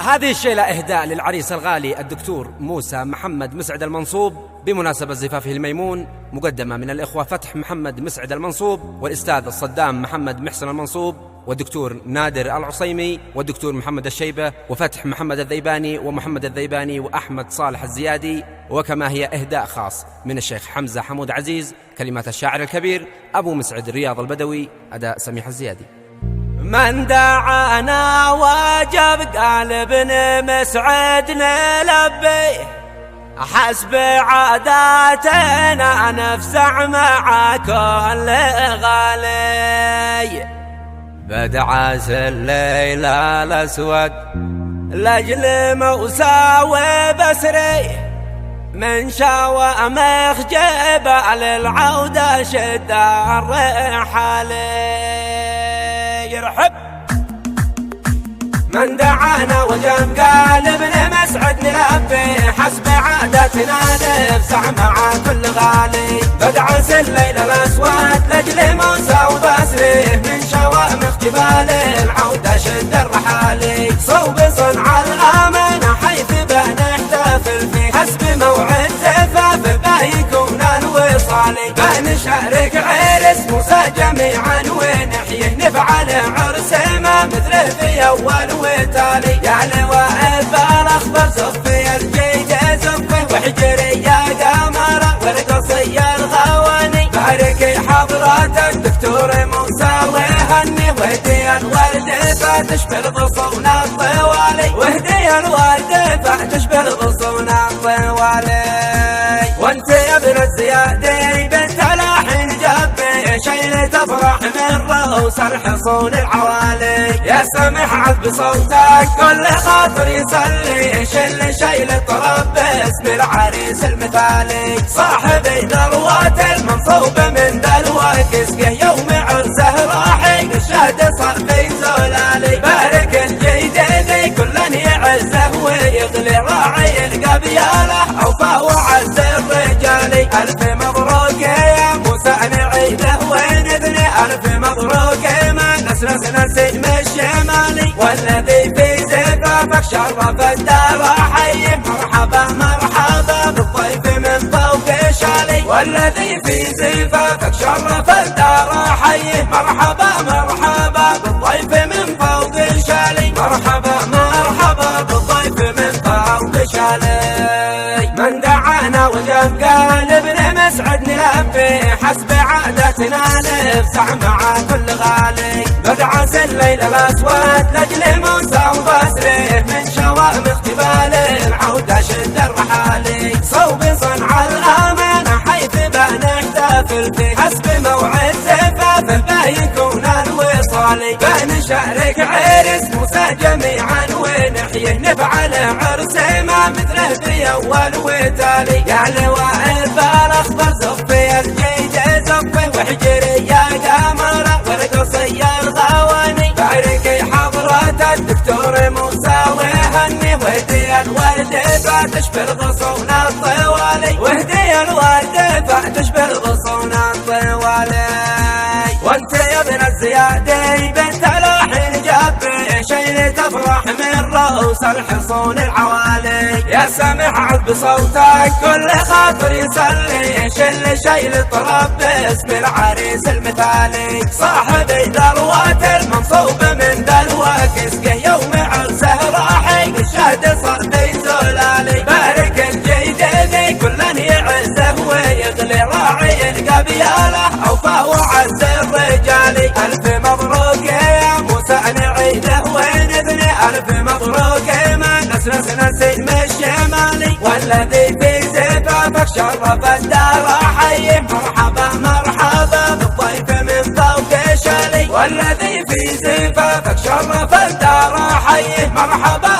هذه الشيلة إهداء للعريس الغالي الدكتور موسى محمد مسعد المنصوب بمناسبة زفافه الميمون، مقدمة من الإخوة فتح محمد مسعد المنصوب والأستاذ الصدام محمد محسن المنصوب والدكتور نادر العصيمي والدكتور محمد الشيبة وفتح محمد الذيباني ومحمد الذيباني وأحمد صالح الزيادي. وكما هي إهداء خاص من الشيخ حمزة حمود عزيز، كلمات الشاعر الكبير أبو مسعد رياض البدوي، أداء سميح الزيادي. من دعانا وجب قال ابن مسعد نلبيه، حسب عاداتنا نفزع مع كل غالي، بدعس الليل الأسود لأجل موسى وبسري، من شوامخ جبال العودة شد الرحالي. يرحب من دعانا وجب قال ابن مسعد نلبيه، حسب عادتنا نفزع مع كل غالي، بدعس الليل الأسود لأجل موسى وبسري، من شوامخ جبال العودة شد الرحالي، صوب صنع الأمانة حيث بنحتفل فيه، حسب موعد زفاف بيكون الوصالي، بنشارك عرس موسى جميعا ونحيي، نفعل عرس ما مثله في أول وتالي، يا لواء الأخضر زفي الجيد زفه، وحجري يا قمر والقصي الغواني، باركي حضرة الدكتور موسى وهني، وهدي الورد فتشبه الغصون الطوالي، وهدي الورد فتشبه الغصون الطوالي. وانت يا ابن الزيادي بنت لاحين جبي، شيلة افراح من رؤوس الحصون العوالي، يا سامح عذب صوتك كل خاطر يسلي، شيلة طرب باسم العريس المثالي، صاحبي ذروات المنصوب من دلوك اسقه، يوم عرسه راحي الشهد صار في زلالي، بارك الجيدين كلن يعزه ويغلي، راعي القبيله اوفى وعز الرجالي، الف مبروك يا موسى نعيده ونبني، الف مبروك ما نسلس نسيم الشمالي، والذي في زفافك شرف الدار حي، مرحبا مرحبا بالضيف من فوق شالي، والذي في زفافك شرف الدار حي، مرحبا مرحبا بالضيف من فوق شالي، مرحبا مرحبا بالضيف من فوق شالي. من دعانا وجب قال ابن مسعد نلبيه، حسب عادتنا نفزع مع كل غالي، بدعس الليل الأسود لأجل موسى وبسري، من شوامخ جبال العودة شد الرحالي، صوب صنع الأمانة حيث بنحتفل فيه، حسب موعد زفاف بيكون الوصالي، بنشارك عرس موسى جميعا ونحيي، نفعل عرس ما مثله في أول وتالي، يا لواء الأخضر زفي الجيد زفي، وحجري يا قمر والقصي الغواني، باركي حضرة الدكتور موسى وهني، وهدي الورد فتشبه الغصون الطوالي، وهدي الورد فتشبه الغصون الطوالي. وانت يا ابن الزيادي بنت لاحين جبي، شيلة افراح من رؤوس الحصون العوالي، يا سامح عذب صوتك كل خاطر يسلي، شيل طرب باسم العريس المثالي، صاحبي ذروات المنصوب من دلوك اسقه، يوم عرسه راحي الشهد صار في زلالي، بارك الجيدين كلن يعزه ويغلي، راعي القبيله اوفى وعز الرجالي، الف مبروك يا موسى نعيده ونبني، الف مبروك ما نسلس نسيم الشمالي، والذي في زفافك شرف الدار حي، مرحبا مرحبا بالضيف من فوق شالي، والذي في زفافك شرف الدار حي، مرحبا